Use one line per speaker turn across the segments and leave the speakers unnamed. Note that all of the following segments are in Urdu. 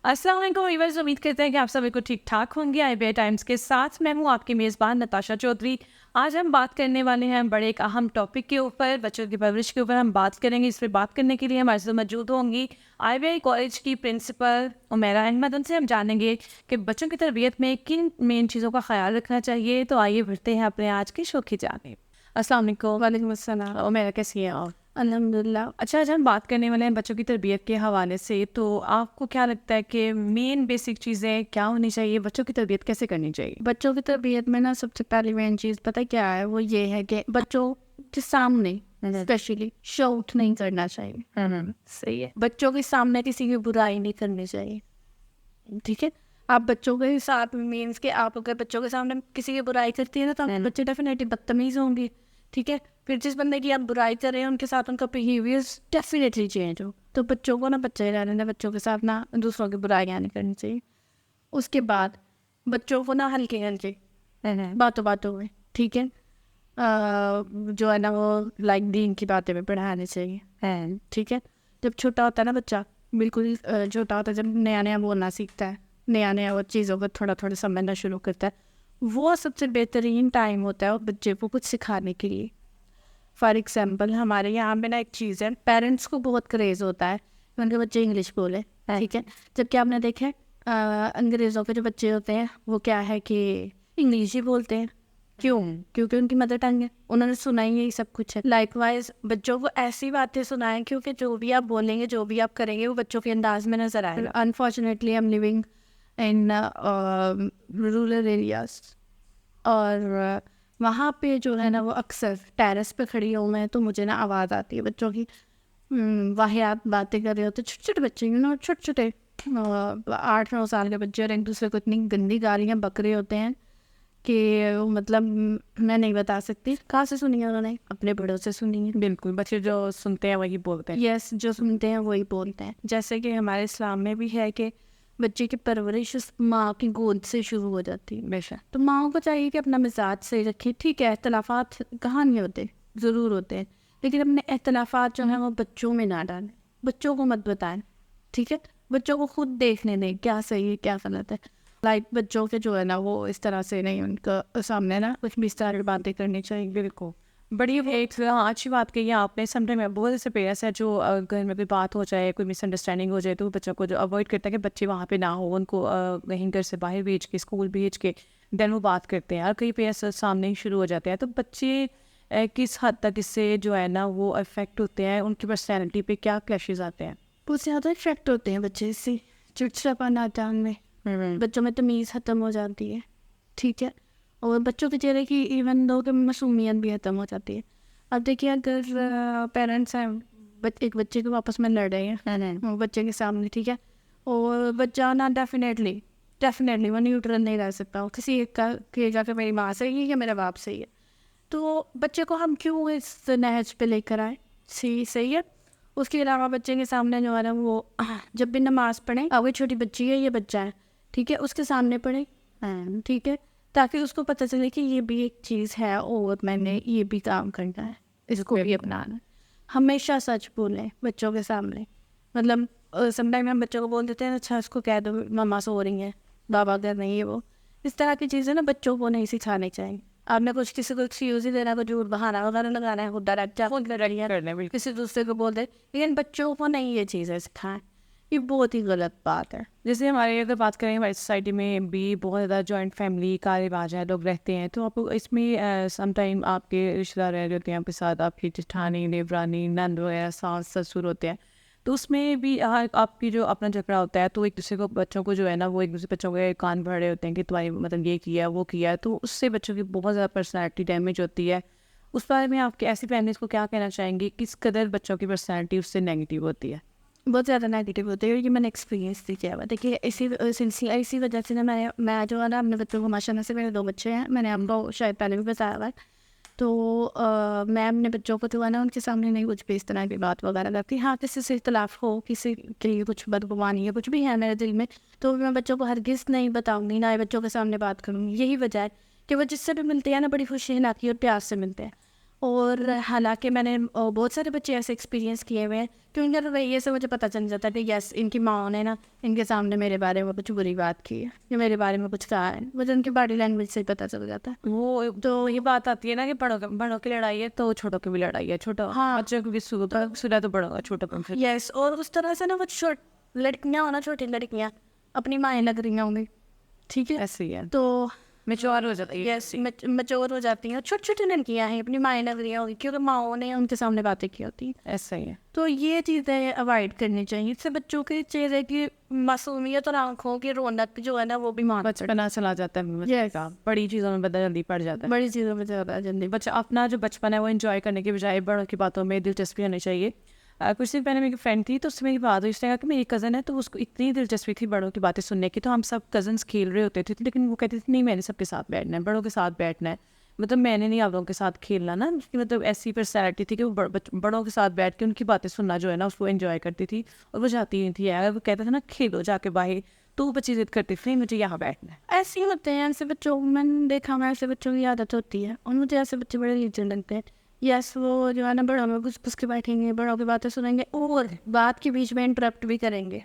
السلام علیکم ویورز، امید کرتے ہیں کہ آپ سب بالکل ٹھیک ٹھاک ہوں گے. آئی بی ٹائمس کے ساتھ میں ہوں آپ کی میزبان نتاشا چودھری. آج ہم بات کرنے والے ہیں بڑے ایک اہم ٹاپک کے اوپر، بچوں کی پرورش کے اوپر ہم بات کریں گے. اس پہ بات کرنے کے لیے ہمارے ساتھ موجود ہوں گی آئی بی آئی کالج کی پرنسپل عمیرہ احمد. ان سے ہم جانیں گے کہ بچوں کی تربیت میں کن مین چیزوں کا خیال رکھنا چاہیے. تو آئیے بڑھتے ہیں اپنے آج کے شو کی جانب. السلام علیکم.
وعلیکم السلام.
عمیرہ کیسی ہیں آپ؟
الحمد للہ.
اچھا، آج ہم بات کرنے والے ہیں بچوں کی تربیت کے حوالے سے. تو آپ کو کیا لگتا ہے کہ مین بیسک چیزیں کیا ہونی چاہیے؟ بچوں کی تربیت کیسے کرنی چاہیے؟
بچوں کی تربیت میں نا سب سے پہلی مین چیز پتہ کیا ہے؟ وہ یہ ہے کہ بچوں کے سامنے اسپیشلی شاؤٹ نہیں کرنا چاہیے.
صحیح ہے.
بچوں کے سامنے کسی کی برائی نہیں کرنی چاہیے. ٹھیک ہے. آپ بچوں کے ساتھ مینس کہ آپ اگر بچوں کے سامنے کسی کی برائی کرتی ہے نا تو بچے ڈیفینیٹلی بدتمیز ہوں گے. ٹھیک ہے. پھر جس بندے کی آپ برائی کر رہے ہیں ان کے ساتھ ان کا بیہیویئر ڈیفینیٹلی چینج ہو. تو بچوں کو نا بچے رہنے دیں، بچوں کے ساتھ نا دوسروں کی برائیاں نہیں کرنی چاہیے. اس کے بعد بچوں کو نا ہلکے ہلکے باتوں میں ٹھیک ہے جو ہے نا وہ لائک دین کی باتیں میں پڑھانے چاہیے. ٹھیک ہے. جب چھوٹا ہوتا ہے نا بچہ، بالکل چھوٹا ہوتا ہے، جب نیا نیا بولنا سیکھتا ہے، نیا نیا وہ چیزوں کو تھوڑا تھوڑا سمجھنا شروع کرتا ہے، وہ سب سے بہترین ٹائم ہوتا ہے بچے کو کچھ سکھانے کے لیے. فار ایگزامپل ہمارے یہاں پہ نا ایک چیز ہے، پیرنٹس کو بہت کریز ہوتا ہے کہ ان کے بچے انگلش بولے. ٹھیک ہے. جب کہ آپ نے دیکھا انگریزوں کے جو بچے ہوتے ہیں وہ کیا ہے کہ انگلش ہی بولتے ہیں. کیوں؟ کیونکہ ان کی مدر ٹنگ ہے، انہوں نے سنا ہی یہی سب کچھ ہے. لائک وائز بچوں کو ایسی باتیں سنائیں کیونکہ جو بھی آپ بولیں گے، جو بھی آپ کریں گے، وہ بچوں کے انداز میں نظر آئے گا. Unfortunately I am living in rural areas, اور وہاں پہ جو ہے نا وہ اکثر ٹیرس پہ کھڑی ہوں میں تو مجھے نا آواز آتی ہے بچوں کی واحد باتیں کر رہے ہوتے، چھوٹے چھوٹے بچے چھوٹے چھوٹے 8-9 سال کے بچے، اور ایک دوسرے کو اتنی گندی گالیاں بک رہے ہوتے ہیں کہ مطلب میں نہیں بتا سکتی. کہاں سے سنی ہے انہوں نے؟ اپنے بڑوں سے سنی ہے.
بالکل، بچے جو سنتے ہیں وہی بولتے ہیں.
یس، جو سنتے ہیں وہی بولتے ہیں. جیسے کہ ہمارے اسلام میں بھی ہے کہ بچے کی پرورش ماں کی گود سے شروع ہو جاتی ہے.
بے شک.
تو ماؤں کو چاہیے کہ اپنا مزاج صحیح رکھیں. ٹھیک ہے، اختلافات کہاں نہیں ہوتے، ضرور ہوتے ہیں، لیکن اپنے اختلافات جو ہیں وہ بچوں میں نہ ڈالیں، بچوں کو مت بتائیں. ٹھیک ہے. بچوں کو خود دیکھنے دیں کیا صحیح ہے کیا غلط ہے. لائک بچوں کے جو ہے نا وہ اس طرح سے نہیں، ان کا سامنے نا کچھ بھی اس طرح کی باتیں کرنی چاہیے.
بالکل. بڑی ایک اچھی بات کہی ہے آپ نے. سم ٹائم بہت ایسے پیرنٹس ہیں جو گھر میں کوئی بات ہو جائے، کوئی مس انڈرسٹینڈنگ ہو جائے تو بچوں کو جو اوائڈ کرتا ہے کہ بچے وہاں پہ نہ ہو، ان کو کہیں گھر سے باہر بھیج کے، اسکول بھیج کے دین وہ بات کرتے ہیں، اور کئی پیرنٹس سامنے ہی شروع ہو جاتے ہیں. تو بچے کس حد تک اس سے جو ہے نا وہ افیکٹ ہوتے ہیں، ان کی پرسنالٹی پہ کیا کلیشز آتے ہیں؟
بہت زیادہ افیکٹ ہوتے ہیں بچے سے. چڑچڑاپن آتا ہے ان میں، بچوں میں تمیز ختم ہو جاتی ہے. ٹھیک ہے. اور بچوں کے چہرے کی ایون دو کہ معصومیت بھی ختم ہو جاتی ہے. اب دیکھیے اگر پیرنٹس ہیں، ایک بچے کو آپس میں لڑ رہے ہیں بچے کے سامنے، ٹھیک ہے، اور بچہ نا ڈیفینیٹلی وہ نیوٹرل نہیں رہ سکتا، کسی ایک کا کہے گا کہ میری ماں صحیح ہے یا میرا باپ صحیح ہے. تو بچے کو ہم کیوں اس نہج پہ لے کر آئیں؟ صحیح ہے. اس کے علاوہ بچے کے سامنے جو ہے نا وہ جب بھی نماز پڑھیں، اب چھوٹی بچی ہے یہ بچہ ہے، ٹھیک ہے، اس کے سامنے پڑھیں. ٹھیک ہے. تاکہ اس کو پتہ چلے کہ یہ بھی ایک چیز ہے اور میں نے یہ بھی کام کرنا ہے، اس کو بھی اپنانا ہے. ہمیشہ سچ بولیں بچوں کے سامنے. مطلب سم ٹائم ہم بچوں کو بول دیتے ہیں اچھا اس کو کہہ دو مما سو رہی ہیں، بابا کر نہیں ہے، وہ اس طرح کی چیزیں نا بچوں کو نہیں سکھانی چاہیے. آپ نے کچھ کسی کو ایکسکیوز ہی دینا، کو جھوٹ بہانا وغیرہ لگانا ہے، خود ڈائریکٹ خود لڑیاں کسی دوسرے کو بول دے، لیکن بچوں کو نہیں یہ چیزیں سکھائیں. یہ بہت ہی غلط بات ہے.
جیسے ہمارے اگر بات کریں ہماری سوسائٹی میں بھی بہت زیادہ جوائنٹ فیملی کا رواج ہے، لوگ رہتے ہیں، تو آپ اس میں سم ٹائم آپ کے رشتہ دار رہ ہوتے ہیں آپ کے ساتھ، آپ کی جٹھانی، دیورانی، نند وغیرہ، ساس سسر ہوتے ہیں، تو اس میں بھی آپ کی جو اپنا جھگڑا ہوتا ہے تو ایک دوسرے کو بچوں کو جو ہے نا وہ ایک دوسرے بچوں کے کان بھر رہے ہوتے ہیں کہ تمہاری مطلب یہ کیا وہ کیا، تو اس سے بچوں کی بہت زیادہ پرسنالٹی ڈیمیج ہوتی ہے. اس بارے میں آپ کے ایسی فیملیز کو کیا کہنا چاہیں گے؟ کس قدر بچوں کی پرسنالٹی اس سے نیگیٹیو ہوتی ہے؟
بہت زیادہ نیگیٹیو ہوتے ہیں. یہ میں نے ایکسپیرینس بھی کیا ہوا. دیکھیے اسی سلسلہ اسی وجہ سے نا میں جو ہے نا اپنے بچوں کو، ماشاء اللہ سے میرے 2 بچے ہیں، میں نے آپ کو شاید پہلے بھی بتایا ہوا ہے، تو میں اپنے بچوں کو جو ہے نا ان کے سامنے نہیں کچھ بھی اس طرح کی بات وغیرہ کرتی. ہاں کسی سے اختلاف ہو، کسی کے لیے کچھ بدگمانی ہے، کچھ بھی ہے میرے دل میں، تو میں بچوں کو ہرگز نہیں بتاؤں گی، نہ ہی بچوں کے سامنے بات کروں گی. یہی وجہ ہے کہ وہ جس سے بھی ملتے ہیں نا بڑی خوشی ناکی اور پیار سے ملتے ہیں. اور حالانکہ میں نے بہت سارے بچے ایسے ایکسپیرینس کیے ہوئے ہیں کہ ان کے رویے سے مجھے پتہ چل جاتا ہے کہ یس ان کی ماں نے نا ان کے سامنے میرے بارے میں کچھ بری بات کی ہے یا میرے بارے میں کچھ کہا ہے، مجھے ان کی باڈی لینگویج سے ہی پتہ چل جاتا ہے.
وہ تو یہ بات آتی ہے نا کہ بڑوں کی لڑائی ہے تو چھوٹوں کی بھی لڑائی ہے. چھوٹا
ہاں.
بچوں کی بھی سلا تو بڑوں کا چھوٹا پن.
یس. اور اس طرح سے نا وہ لڑکیاں ہونا، چھوٹی لڑکیاں اپنی مائیں لگ رہی ہوں گی، ٹھیک ہے،
ایسے ہی ہے
تو
میچور ہو جاتی ہے.
یس میچور ہو جاتی ہیں. چھوٹی چھوٹی لڑکیاں ہیں اپنی مائیں لگ رہی ہوگی کیونکہ ماؤں نے ان کے سامنے باتیں کی ہوتی ہیں.
ایسا ہی ہے.
تو یہ چیزیں اوائڈ کرنی چاہیے. اس سے بچوں کے چہرے کی معصومیت اور آنکھوں کی رونق جو ہے نا وہ بھی
بچپنا چلا جاتا ہے. بڑی چیزوں میں بدل جلدی پڑ جاتا ہے.
بڑی چیزوں میں زیادہ جلدی
بچہ اپنا جو بچپن ہے وہ انجوائے کرنے کے بجائے بڑوں کی باتوں میں دلچسپی ہونی چاہیے. کچھ دن پہلے میری فرینڈ تھی تو اس سے میری بات ہوئی. اس نے کہا کہ میری کزن ہے تو اس کو اتنی دلچسپی تھی بڑوں کی باتیں سننے کی. تو ہم سب کزنس کھیل رہے ہوتے تھے لیکن وہ کہتی تھی نہیں میں نے سب کے ساتھ بیٹھنا ہے، بڑوں کے ساتھ بیٹھنا ہے. مطلب میں نے نہیں آپ لوگوں کے ساتھ کھیلنا نا. اس کی مطلب ایسی پرسنالٹی تھی کہ وہ بڑوں کے ساتھ بیٹھ کے ان کی باتیں سننا جو ہے نا اس کو انجوائے کرتی تھی. اور وہ جاتی نہیں تھی. اگر وہ کہتا تھا نا کھیلو جا کے باہر تو وہ بچی ضد کرتی تھی نہیں مجھے یہاں بیٹھنا ہے.
ایسے ہی ہوتے ہیں. ایسے بچوں میں نے دیکھا میں ایسے بچوں کی عادت ہوتی ہے اور مجھے ایسے بچے بڑے لیجن لگتے ہیں. یس وہ جو ہے نا بڑوں میں گھس کے بیٹھیں گے، بڑوں کی باتیں سنیں گے اور بات کے بیچ میں انٹرپٹ بھی کریں گے،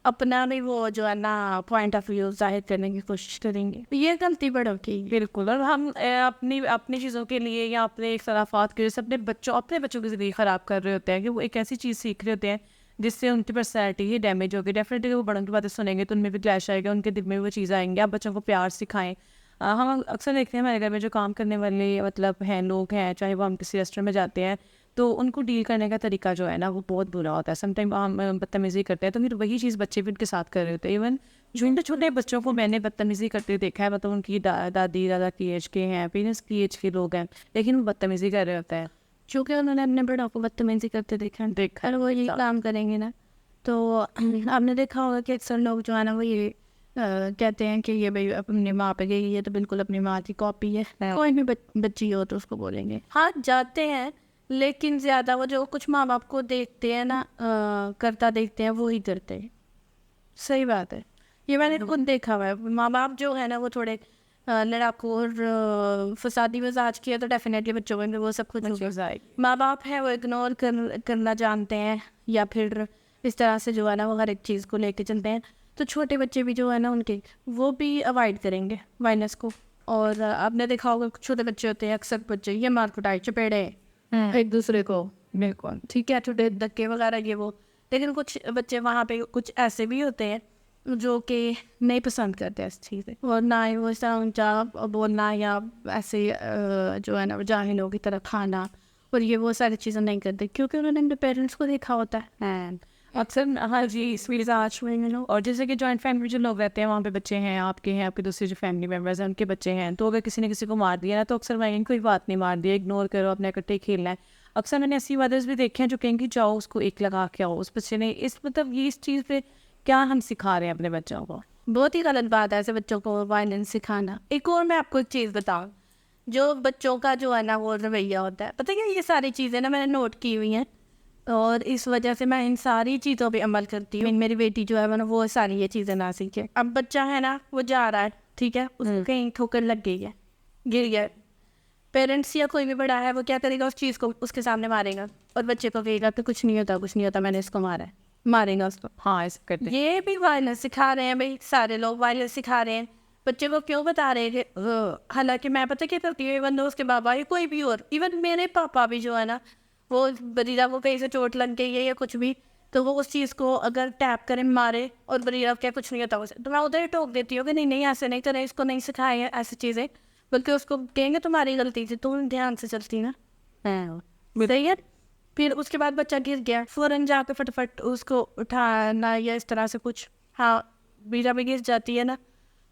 اپنا بھی وہ جو ہے نا پوائنٹ آف ویو ظاہر کرنے کی کوشش کریں گے. یہ غلطی بڑوں کی.
بالکل. اور ہم اپنی چیزوں کے لیے یا اپنے اختلافات کے لیے اپنے بچوں کے ذریعے خراب کر رہے ہوتے ہیں کہ وہ ایک ایسی چیز سیکھ رہے ہوتے ہیں جس سے ان کی پرسنالٹی ہی ڈیمیج ہوگی. ڈیفینیٹلی وہ بڑوں کی باتیں سنیں گے تو ان میں بھی کلیش آئے گا، ان کے دل میں بھی وہ چیزیں آئیں گی. آپ بچوں کو پیار سکھائیں. ہم اکثر دیکھتے ہیں ہمارے گھر میں جو کام کرنے والے مطلب ہیں لوگ ہیں، چاہے وہ ہم کسی ریسٹورینٹ میں جاتے ہیں تو ان کو ڈیل کرنے کا طریقہ جو ہے نا وہ بہت برا ہوتا ہے. سم ٹائم ہم بدتمیزی کرتے ہیں تو پھر وہی چیز بچے بھی ان کے ساتھ کر رہے ہوتے ہیں. ایون چھوٹے بچوں کو میں نے بدتمیزی کرتے دیکھا ہے. مطلب ان کی دادی دادا کی ایج کے ہیں، پیرنٹس کی ایج کے لوگ ہیں لیکن وہ بدتمیزی کر رہے ہوتے ہیں
چونکہ انہوں نے اپنے بڑوں کو بدتمیزی کرتے دیکھا اور وہ یہ کام کریں گے نا. تو آپ نے دیکھا ہوگا کہ اکثر لوگ جو ہے نا وہ یہ کہتے ہیں کہ یہ بھائی اپنی ماں پہ گئی ہے تو بالکل اپنی ماں کی کاپی ہے. کوئی بھی بچی ہو تو اس کو بولیں گے. ہاں جاتے ہیں لیکن زیادہ وہ جو کچھ ماں باپ کو دیکھتے ہیں نا کرتا دیکھتے ہیں وہی کرتے ہیں. صحیح بات ہے. یہ میں نے خود دیکھا ہوا ہے. ماں باپ جو ہے نا وہ تھوڑے لڑاکو اور فسادی مزاج کیا تو ڈیفینیٹلی بچوں میں وہ سب کچھ ماں باپ ہے وہ اگنور کرنا جانتے ہیں یا پھر اس طرح سے جو ہے نا وہ ہر ایک چیز کو لے کے چلتے ہیں. تو چھوٹے بچے بھی جو ہے نا ان کے وہ بھی اوائڈ کریں گے وائلنس کو. اور آپ نے دیکھا ہوگا چھوٹے بچے ہوتے ہیں اکثر بچے یہ مار کٹائی چپیڑے ایک دوسرے کو،
بالکل
ٹھیک ہے، چھوٹے دھکے وغیرہ یہ وہ. لیکن کچھ بچے وہاں پہ کچھ ایسے بھی ہوتے ہیں جو کہ نہیں پسند کرتے اس چیزیں اور نہ ہی وہ اس طرح اونچا بولنا یا ایسے جو ہے نا وہ جاہلوں کی طرح کھانا اور یہ وہ ساری چیزیں نہیں کرتے کیونکہ انہوں نے اپنے پیرنٹس کو دیکھا ہوتا ہے.
اکثر ہاں جی اس ویز آج اور جیسے کہ جوائنٹ فیملی جو لوگ رہتے ہیں وہاں پہ بچے ہیں آپ کے دوسرے جو فیملی ممبرز ہیں ان کے بچے ہیں تو اگر کسی نے کسی کو مار دیا نا تو اکثر میں کوئی بات نہیں مار دیا، اگنور کرو، اپنے اکٹھے کھیلنا ہے. اکثر میں نے ایسی مدرس بھی دیکھے ہیں جو کہیں گی جاؤ اس کو ایک لگا کے آؤ. اس بچے نے مطلب یہ اس چیز پہ کیا ہم سکھا رہے ہیں اپنے بچوں کو؟
بہت ہی غلط بات ہے ایسے بچوں کو وائلنس سکھانا. ایک اور میں آپ کو ایک چیز بتاؤں جو بچوں کا جو ہے نا وہ رویہ ہوتا ہے، پتہ ہے یہ ساری چیزیں نا میں نے نوٹ کی ہوئی ہیں اور اس وجہ سے میں ان ساری چیزوں پہ عمل کرتی ہوں. میری بیٹی جو ہے وہ ساری یہ چیزیں نہ سیکھے. اب بچہ ہے نا وہ جا رہا ہے، ٹھیک ہے، اس کو کہیں ٹھوکر لگ گئی ہے، گر گیا. پیرنٹس یا کوئی بھی بڑا ہے وہ کیا کرے گا، اس چیز کو اس کے سامنے مارے گا اور بچے کو کہے گا کہ کچھ نہیں ہوتا میں نے اس کو مارا ہے، مارے گا اس کو.
ہاں ایسا کرتے ہیں.
یہ بھی وائلنس سکھا رہے ہیں بھائی. سارے لوگ وائلنس سکھا رہے ہیں بچے کو. کیوں بتا رہے ہیں کہ حالانکہ میں پتہ کیا کرتی ہوں، ایون اس کے بابا یا کوئی بھی اور ایون میرے پاپا بھی جو ہے نا وہ بریرہ کو کہیں سے چوٹ لگ گئی ہے یا کچھ بھی تو وہ اس چیز کو اگر ٹیپ کرے مارے اور بریرہ کیا کچھ نہیں ہوتا اسے تو میں ادھر ہی ٹوک دیتی ہوں کہ نہیں ایسے نہیں کریں، اس کو نہیں سکھائے ایسی چیزیں، بلکہ اس کو کہیں گے تمہاری غلطی تھی تم دھیان سے چلتی نا. صحیح ہے. پھر اس کے بعد بچہ گر گیا فوراً جا کے فٹ اس کو اٹھانا یا اس طرح سے کچھ. ہاں بیجا بھی گر جاتی ہے نا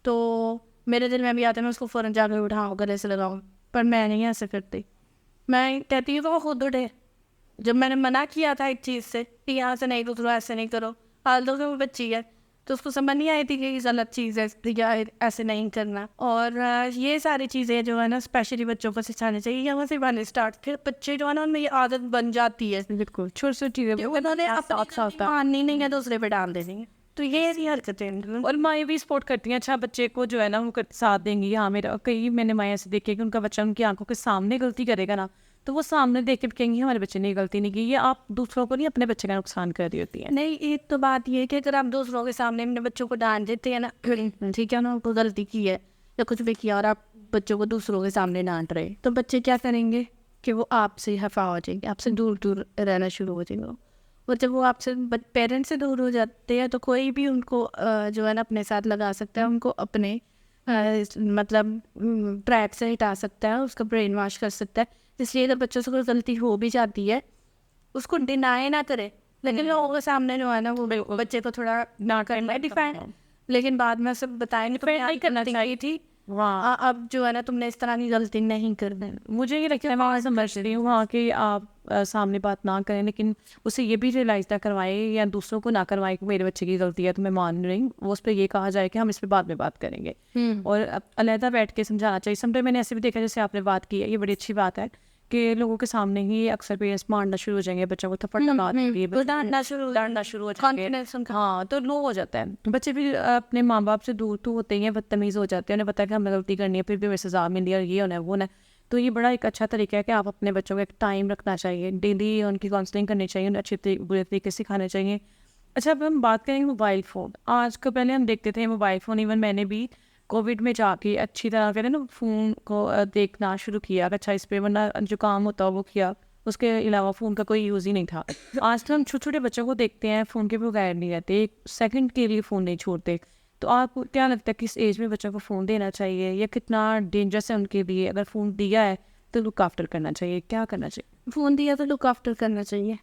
تو میرے دل میں بھی آتا ہے میں اس کو فوراً جا کے اٹھاؤں گلے سے لگاؤں، پر میں نہیں ایسے کرتی. میں کہتی ہوں کہ وہ خود اٹھے. جب میں نے منع کیا تھا ایک چیز سے کہ یہاں سے نہیں گزرو، ایسے نہیں کرو، حال تو وہ بچی ہے تو اس کو سمجھ نہیں آئی تھی کہ یہ غلط چیز ہے یا ایسے نہیں کرنا. اور یہ ساری چیزیں جو ہے نا اسپیشلی بچوں کو سکھانے چاہیے یہاں سے بنے اسٹارٹ. پھر بچے جو ہے نا ان میں یہ عادت بن جاتی ہے.
بالکل چھوٹی چھوٹی چیزیں
انہوں نے ماننی نہیں ہے دوسرے پہ ڈال دیں گے. تو یہ ایسی حرکتیں
اور مائیں بھی سپورٹ کرتی ہیں. اچھا بچے کو جو ہے نا وہ ساتھ دیں گی. ہاں میں نے مائیں ایسے دیکھے کہ ان کا بچہ ان کی آنکھوں کے سامنے غلطی کرے گا نا تو وہ سامنے دیکھ کے کہیں گے ہمارے بچے نے غلطی نہیں کی. یہ آپ دوسروں کو نہیں اپنے بچے کا نقصان کر رہی ہوتی ہیں.
نہیں ایک تو بات یہ ہے کہ اگر آپ دوسروں کے سامنے اپنے بچوں کو ڈانٹ دیتے ہیں نا, ٹھیک ہے نا, ان کو غلطی کی ہے یا کچھ بھی کیا اور آپ بچوں کو دوسروں کے سامنے ڈانٹ رہے, تو بچے کیا کریں گے کہ وہ آپ سے خفا ہو جائیں گے, آپ سے دور دور رہنا شروع ہو جائیں گے. اور جب وہ آپ سے پیرنٹس سے دور ہو جاتے ہیں تو کوئی بھی ان کو جو ہے نا اپنے ساتھ لگا سکتا ہے, ان کو اپنے مطلب ٹریک سے ہٹا سکتا ہے, اس کا برین واش کر سکتا ہے. اس لیے اگر بچوں سے کوئی غلطی ہو بھی جاتی ہے اس کو ڈینائی نہ کرے, لیکن لوگوں کے سامنے جو ہے نا وہ بچے کو تھوڑا نہ کرنا ڈیفائن, لیکن بعد میں سب بتائیں گے نہیں کرنا چاہیے تھی, اب جو ہے نا تم نے اس طرح کی غلطی نہیں کرنا.
مجھے یہ لگتا ہے وہاں سمجھ رہی ہوں وہاں کہ آپ سامنے بات نہ کریں, لیکن اسے یہ بھی ریئلائز نہ کروائیں یا دوسروں کو نہ کروائیں کہ میرے بچے کی غلطی ہے تو میں مان رہی ہوں. وہ اس پہ یہ کہا جائے کہ ہم اس پہ بعد میں بات کریں گے, اور علیحدہ بیٹھ کے سمجھانا چاہیے. سم ٹائم میں نے ایسے بھی دیکھا جیسے آپ نے بات کی ہے, یہ بڑی اچھی بات ہے کہ لوگوں کے سامنے ہی اکثر پیرنٹس مارنا شروع ہو جائیں گے, بچوں کو تھپڑ ڈانٹنا شروع ہو جائیں گے. ہاں تو لو ہو جاتا ہے. بچے بھی اپنے ماں باپ سے دور تو ہوتے ہی ہیں, بدتمیز ہو جاتے ہیں, انہیں پتا ہے کہ ہمیں غلطی کرنی ہے, پھر بھی ہمیں سزا ملی اور یہ ہونا ہے وہ ہونا ہے. تو یہ بڑا ایک اچھا طریقہ ہے کہ آپ اپنے بچوں کو ایک ٹائم رکھنا چاہیے, ڈیلی ان کی کاؤنسلنگ کرنی چاہیے, انہیں اچھے برے طریقے سکھانے چاہیے. اچھا اب ہم بات کریں گے موبائل فون. آج کو پہلے ہم دیکھتے تھے موبائل فون, ایون میں نے بھی کووڈ میں جا کے اچھی طرح کہتے ہیں نا فون کو دیکھنا شروع کیا. اچھا اس پہ ورنہ جو کام ہوتا وہ کیا, اس کے علاوہ فون کا کوئی یوز ہی نہیں تھا. آج کل ہم چھوٹے چھوٹے بچوں کو دیکھتے ہیں فون کے بغیر نہیں رہتے, ایک سیکنڈ کے لیے فون نہیں چھوڑتے. تو آپ کو کیا لگتا ہے کس ایج میں بچوں کو فون دینا چاہیے, یا کتنا ڈینجرس ہے ان کے لیے؟ اگر فون دیا ہے تو لک آفٹر کرنا چاہیے, کیا کرنا چاہیے؟
فون دیا تو لک آفٹر کرنا چاہیے,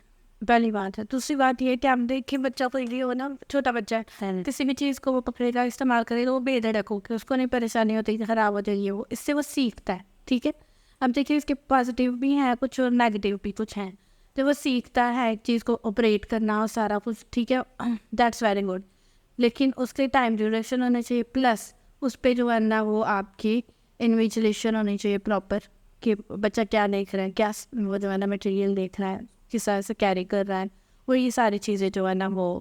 پہلی بات ہے. دوسری بات یہ ہے کہ ہم دیکھیں بچہ کوئی بھی ہو نا, چھوٹا بچہ ہے, کسی بھی چیز کو وہ پکڑے گا استعمال کرے گا, وہ بے دھڑک ہو کہ اس کو نہیں پریشانی ہوتی کہ خراب ہو جائے گی, وہ اس سے وہ سیکھتا ہے. ٹھیک ہے, اب دیکھیے اس کے پازیٹیو بھی ہیں کچھ اور نیگیٹیو بھی کچھ ہیں. تو وہ سیکھتا ہے ایک چیز کو آپریٹ کرنا اور سارا کچھ, ٹھیک ہے, دیٹس ویری گڈ. لیکن اس کے ٹائم ڈیوریشن ہونا چاہیے, پلس اس پہ جو ہے نا وہ آپ کی انویجولیشن ہونی چاہیے پراپر, کہ بچہ کیا دیکھ رہا ہے, کیا وہ جو ہے نا مٹیریل دیکھ رہا ہے, کس طرح سے کیری کر رہا ہے, وہ یہ ساری چیزیں جو ہے نا وہ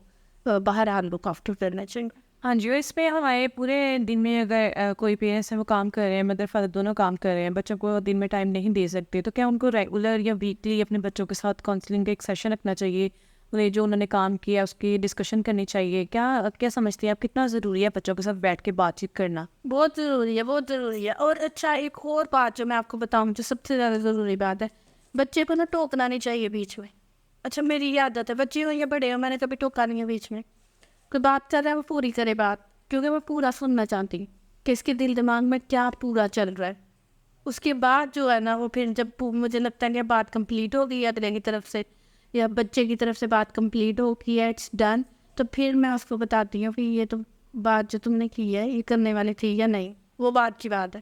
باہر آن لک آفٹر کرنا چاہیے.
ہاں جی, اور اس پہ ہمارے پورے دن میں اگر کوئی پیرنٹس ہیں وہ کام کر رہے ہیں, مدر فادر دونوں کام کر رہے ہیں, بچوں کو دن میں ٹائم نہیں دے سکتے, تو کیا ان کو ریگولر یا ویکلی اپنے بچوں کے ساتھ کاؤنسلنگ کا ایک سیشن رکھنا چاہیے, انہیں جو انہوں نے کام کیا اس کی ڈسکشن کرنی چاہیے؟ کیا سمجھتی ہیں آپ کتنا ضروری ہے بچوں کے ساتھ بیٹھ کے بات چیت کرنا؟
بہت ضروری ہے, بہت ضروری ہے. اور اچھا ایک اور بات جو میں آپ کو بتاؤں جو سب سے زیادہ ضروری بات ہے, بچے کو نا ٹوکنا نہیں چاہیے بیچ میں. اچھا میری یہ عادت ہے, بچے ہو یا بڑے ہو, میں نے کبھی ٹوکا نہیں ہے بیچ میں. کوئی بات کر رہا ہے وہ پوری کرے بات, کیونکہ میں پورا سننا چاہتی ہوں کہ اس کے دل دماغ میں کیا پورا چل رہا ہے. اس کے بعد جو ہے نا وہ پھر جب مجھے لگتا ہے کہ بات کمپلیٹ ہو گئی اگلے کی طرف سے یا بچے کی طرف سے بات کمپلیٹ ہو گئی ہے, اٹس ڈن, تو پھر میں اس کو بتاتی ہوں کہ یہ تو بات جو تم نے کی ہے یہ کرنے والی تھی یا نہیں, وہ بات کی بات ہے.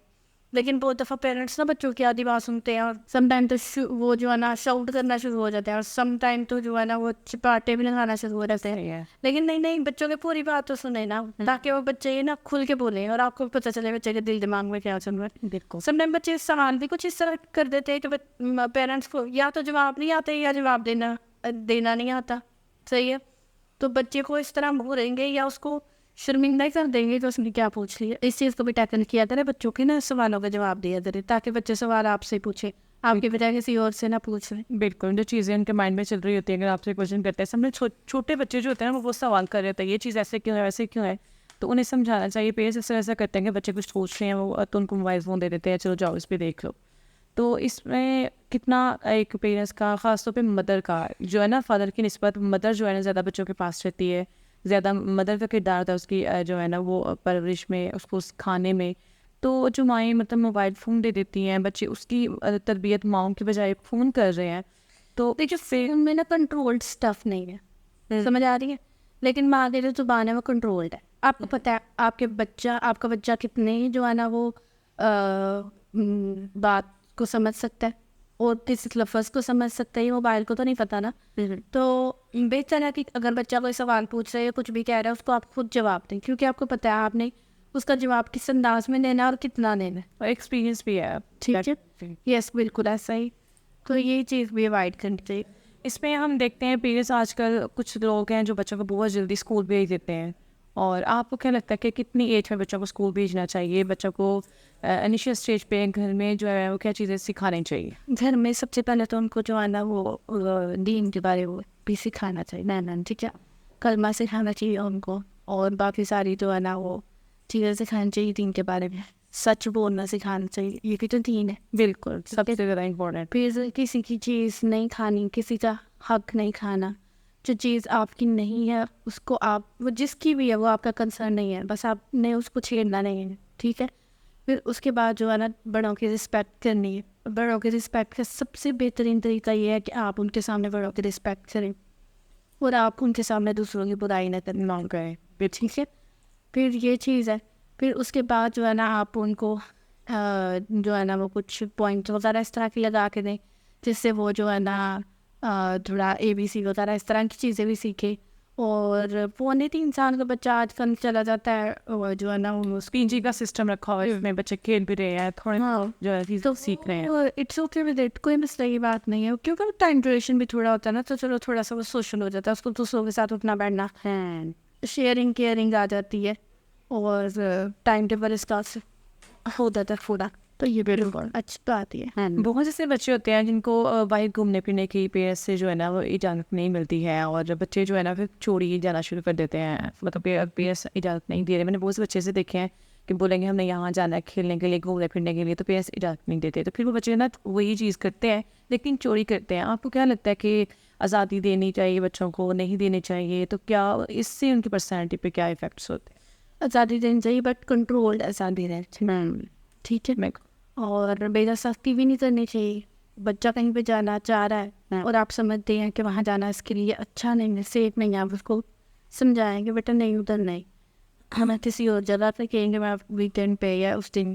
لیکن بہت دفعہ پیرنٹس نا بچوں کی آدھی بات سنتے ہیں, اور سم ٹائم تو وہ جو ہے نا شاؤٹ کرنا شروع ہو جاتے ہیں, اور سم ٹائم تو جو ہے نا وہ چپاٹے بھی لگانا شروع ہو جاتے ہیں. لیکن نہیں, بچوں کی پوری بات تو سنیں نا, تاکہ وہ بچے یہ نا کھل کے بولیں اور آپ کو پتہ چلے بچے کے دل دماغ میں کیا چل رہا ہے.
بالکل.
سم ٹائم بچے سوال بھی کچھ اس طرح کر دیتے ہیں کہ پیرنٹس کو یا تو جواب نہیں آتے یا جواب دینا نہیں آتا. صحیح ہے, تو بچے کو اس طرح بولیں گے یا اس کو شرمندہ ہی کر دیں گے کہ اس نے کیا پوچھ لیا. اس چیز کو بھی ٹیکل کیا کرے, بچوں کے نا سوالوں کا جواب دیا کرے, تاکہ بچے سوال آپ سے پوچھیں, آپ کی بجائے کسی اور سے نہ پوچھ لیں.
بالکل, جو چیزیں ان کے مائنڈ میں چل رہی ہوتی ہیں اگر آپ سے کوشچن کرتے ہیں, سامنے چھوٹے بچے جو ہوتے ہیں نا وہ سوال کر رہے ہوتے ہیں, یہ چیز ایسے کیوں ہے ویسے کیوں ہے, تو انہیں سمجھانا چاہیے. پیرنٹس اس طرح ایسا کرتے ہیں کہ بچے کچھ سوچ رہے ہیں وہ تو ان کو موبائل فون دے دیتے ہیں, چلو جاؤ اس پہ دیکھ لو. تو اس میں کتنا ایک پیرنٹس کا, خاص طور پہ مدر کا جو ہے نا, فادر کی نسبت مدر جو ہے نا زیادہ بچوں کے پاس رہتی ہے, زیادہ مدر کا کردار ہوتا ہے اس کی جو ہے نا وہ پرورش میں, اس کو کھانے میں. تو جو مائیں مطلب موبائل فون دے دیتی ہیں, بچے اس کی تربیت ماؤں کی بجائے فون کر رہے ہیں. تو
دیکھیے فون میں نا کنٹرولڈ اسٹف نہیں ہے, سمجھ آ رہی ہے, لیکن ماں کی جو زبان ہے وہ کنٹرولڈ ہے. آپ کو پتہ ہے آپ کا بچہ کتنے جو ہے نا وہ بات کو سمجھ سکتا ہے اور کس لفظ کو سمجھ سکتا ہے, موبائل کو تو نہیں پتہ نا. تو بہتر ہے کہ اگر بچہ کوئی سوال پوچھ رہا ہے یا کچھ بھی کہہ رہا ہے اس کو آپ خود جواب دیں, کیونکہ آپ کو پتہ ہے آپ نے اس کا جواب کس انداز میں دینا اور کتنا دینا ہے.
اور ایکسپیرینس بھی ہے.
ٹھیک ہے, یس بالکل ایسا ہی. تو یہ چیز بھی اوائڈ کرنی چاہیے.
اس میں ہم دیکھتے ہیں پیرنٹس آج کل کچھ لوگ ہیں جو بچوں کو بہت جلدی اسکول بھیج دیتے ہیں, اور آپ کو کیا لگتا ہے کہ کتنی ایج میں بچوں کو اسکول بھیجنا چاہیے؟ بچوں کو انیشیل اسٹیج پہ گھر میں جو ہے وہ کیا چیزیں سکھانی چاہیے؟
گھر میں سب سے پہلے تو ان کو جو ہے نا وہ دین کے بارے میں بھی سکھانا چاہیے، نہ ٹھیک ہے، کلمہ سکھانا چاہیے ان کو، اور باقی ساری جو ہے نا وہ چیزیں سکھانی چاہیے دین کے بارے میں، سچ بولنا سکھانا چاہیے، یہ بھی تو دین ہے.
بالکل سب سے زیادہ امپورٹنٹ.
پھر کسی کی چیز نہیں کھانی، کسی کا حق نہیں کھانا، جو چیز آپ کی نہیں ہے اس کو آپ، وہ جس کی بھی ہے وہ آپ کا کنسرن نہیں ہے، بس آپ نے اس کو چھیڑنا نہیں ہے، ٹھیک ہے. پھر اس کے بعد جو ہے نا بڑوں کی رسپیکٹ کرنی ہے. بڑوں کی رسپیکٹ کا سب سے بہترین طریقہ یہ ہے کہ آپ ان کے سامنے بڑوں کی رسپیکٹ کریں، اور آپ ان کے سامنے دوسروں کی برائی نہ کریں، ٹھیک ہے. پھر یہ چیز ہے. پھر اس کے بعد جو ہے نا آپ ان کو جو ہے نا وہ کچھ پوائنٹ وغیرہ اس طرح کی لگا کے دیں جس سے وہ جو ہے نا تھوڑا ABC وغیرہ اس طرح کی چیزیں بھی سیکھے. اور 2.5-3 سال کا بچہ آج کل چلا جاتا ہے، اور جو ہے نا وہ
PG کا سسٹم رکھا ہوا ہے، اس میں بچے کھیل بھی رہے ہیں، تھوڑے جو ہے چیز سیکھ رہے ہیں.
اٹس اوکے ود اٹ، کوئی مسئلہ کی بات نہیں ہے، کیونکہ ٹائم ڈیوریشن بھی تھوڑا ہوتا ہے نا، تو چلو تھوڑا سا وہ سوشل ہو جاتا ہے، اس کو دوسروں کے ساتھ اٹھنا بیٹھنا، شیئرنگ کیئرنگ آ جاتی ہے، اور ٹائم ٹیبل اس کا ہو جاتا ہے پورا. تو یہ بالکل اچھی بات ہے.
بہت سے بچے ہوتے ہیں جن کو باہر گھومنے پھرنے کی پیرنٹس سے جو ہے نا وہ اجازت نہیں ملتی ہے، اور بچے جو ہے نا پھر چھوڑی جانا شروع کر دیتے ہیں، مطلب پیرنٹس اجازت نہیں دے رہے. میں نے بہت سے بچے سے دیکھے ہیں کہ بولیں گے ہم نے یہاں جانا ہے کھیلنے کے لیے، گھومنے پھرنے کے لیے، تو پیرنٹس اجازت نہیں دیتے، تو پھر وہ بچے نا وہی چیز کرتے ہیں لیکن چوری کرتے ہیں. آپ کو کیا لگتا ہے کہ آزادی دینی چاہیے بچوں کو، نہیں دینی چاہیے؟ تو کیا اس سے ان کی پرسنالٹی پہ کیا افیکٹس ہوتے ہیں؟
آزادی دینی چاہیے بٹ کنٹرولڈ آزادی رہنی چاہیے، ٹھیک ہے. اور بے سختی بھی نہیں کرنی چاہیے. بچہ کہیں پہ جانا چاہ رہا ہے اور آپ سمجھتے ہیں کہ وہاں جانا اس کے لیے اچھا نہیں ہے، سیف نہیں ہے، آپ اس کو سمجھائیں گے بیٹا نہیں ادھر نہیں، ہمیں کسی اور جگہ پہ کہیں گے، میں ویکینڈ پہ یا اس دن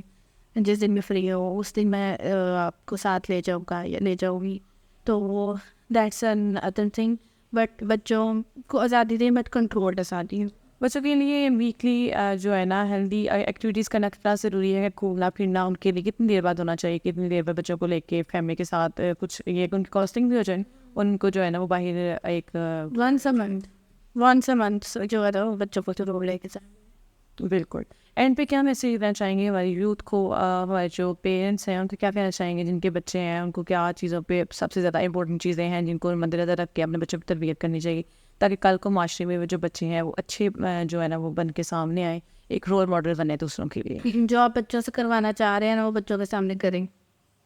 جس دن میں فری ہو اس دن میں آپ کو ساتھ لے جاؤں گا یا لے جاؤں گی. تو وہ that's an other thing. But بچوں کو آزادی دیں بٹ کنٹرولڈ آزادی.
بچوں کے لیے ویکلی جو ہے نا ہیلدی ایکٹیویٹیز کرنا کتنا ضروری ہے؟ گھومنا پھرنا ان کے لیے کتنی دیر بعد ہونا چاہیے؟ کتنی دیر بعد بچوں کو لے کے فیملی کے ساتھ کچھ یہ ان کی کاسٹنگ بھی ہو جائے، ان کو جو ہے نا وہ باہر ایک
ونس اے منتھ جو ہے نا بچوں کو ضرور لے کے جائیں.
بالکل. اینڈ پہ کیا میسیج دینا چاہیں گے ہماری یوتھ کو، ہمارے جو پیرنٹس ہیں ان کو کیا کہنا چاہیں گے جن کے بچے ہیں، ان کو کیا چیزوں پہ سب سے زیادہ امپورٹنٹ چیزیں ہیں جن کو مد نظر رکھ کے اپنے بچوں کی تربیت کرنی چاہیے تاکہ کل کو معاشرے میں وہ جو بچے ہیں وہ اچھے جو ہے نا وہ بن کے سامنے آئیں، ایک رول ماڈل بنے دوسروں کے لیے؟
جو آپ بچوں سے کروانا چاہ رہے ہیں نا وہ بچوں کے سامنے کریں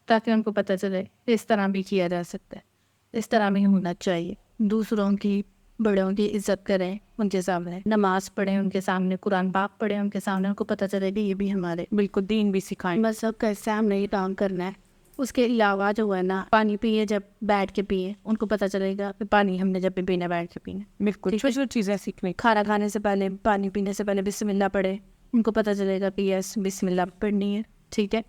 تاکہ ان کو پتہ چلے اس طرح بھی کیا جا سکتا ہے، اس طرح بھی ہونا چاہیے. دوسروں کی بڑوں کی عزت کریں ان کے سامنے، نماز پڑھیں ان کے سامنے، قرآن پاک پڑھیں ان کے سامنے، ان کو پتہ چلے کہ یہ بھی ہمارے
بالکل دین بھی سکھائیں.
مذہب کا حصہ، ہم نے یہ کام کرنا ہے. اس کے علاوہ جو ہے نا پانی پیے جب بیٹھ کے پیے، ان کو پتہ چلے گا کہ پانی ہم نے جب بھی پینا بیٹھ کے پینا.
بالکل چھوٹی چھوٹی چیزیں سیکھنے.
کھانا کھانے سے پہلے، پانی پینے سے پہلے بسم اللہ پڑھے، ان کو پتہ چلے گا کہ یس بسم اللہ پڑھنی ہے، ٹھیک ہے.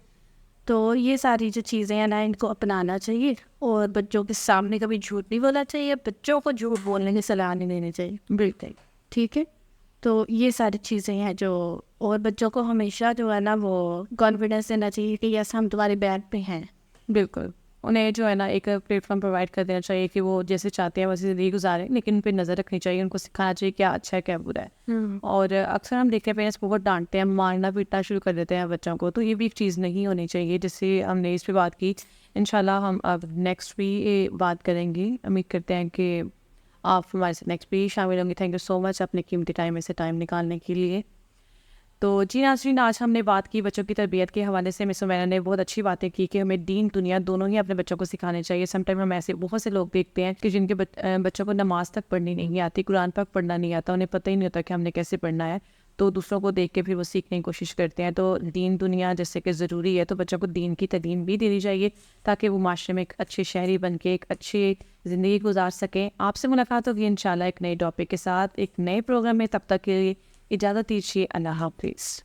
تو یہ ساری جو چیزیں ہیں نا ان کو اپنانا چاہیے، اور بچوں کے سامنے کبھی جھوٹ نہیں بولنا چاہیے، بچوں کو جھوٹ بولنے کی صلاح نہیں دینی چاہیے.
بالکل
ٹھیک ہے. تو یہ ساری چیزیں ہیں جو، اور بچوں کو ہمیشہ جو ہے نا وہ کانفیڈینس دینا چاہیے کہ یس ہم تمہارے بیک پہ ہیں.
بالکل انہیں جو ہے نا ایک پلیٹ فارم پرووائڈ کر دینا چاہیے کہ وہ جیسے چاہتے ہیں ویسے زندگی گزاریں، لیکن ان پہ نظر رکھنی چاہیے، ان کو سکھانا چاہیے کیا اچھا ہے کیا برا ہے. اور اکثر ہم دیکھتے ہیں پیرنٹس بہت ڈانٹتے ہیں، مارنا پیٹنا شروع کر دیتے ہیں بچوں کو، تو یہ بھی ایک چیز نہیں ہونی چاہیے. جس سے ہم نے اس پہ بات کی، انشاءاللہ ہم اب نیکسٹ بھی بات کریں گے. امید کرتے ہیں کہ آپ ہمارے ساتھ نیکسٹ بھی شامل ہوں گے. تھینک یو سو مچ اپنے قیمتی ٹائم میں سے ٹائم نکالنے کے لیے. تو جی ناظرین، آج ہم نے بات کی بچوں کی تربیت کے حوالے سے. مس عمینہ نے بہت اچھی باتیں کی کہ ہمیں دین دنیا دونوں ہی اپنے بچوں کو سکھانے چاہیے. سم ٹائم ہم ایسے بہت سے لوگ دیکھتے ہیں کہ جن کے بچوں کو نماز تک پڑھنی نہیں آتی، قرآن پاک پڑھنا نہیں آتا، انہیں پتہ ہی نہیں ہوتا کہ ہم نے کیسے پڑھنا ہے، تو دوسروں کو دیکھ کے پھر وہ سیکھنے کی کوشش کرتے ہیں. تو دین دنیا جیسے کہ ضروری ہے، تو بچوں کو دین کی تعلیم بھی دینی چاہیے تاکہ وہ معاشرے میں ایک اچھے شہری بن کے ایک اچھی زندگی گزار سکیں. آپ سے ملاقات ہوگی انشاءاللہ ایک نئے ٹاپک کے ساتھ، ایک نئے پروگرام میں. تب تک کے لیے اجازت دیجیے. اللہ حافظ.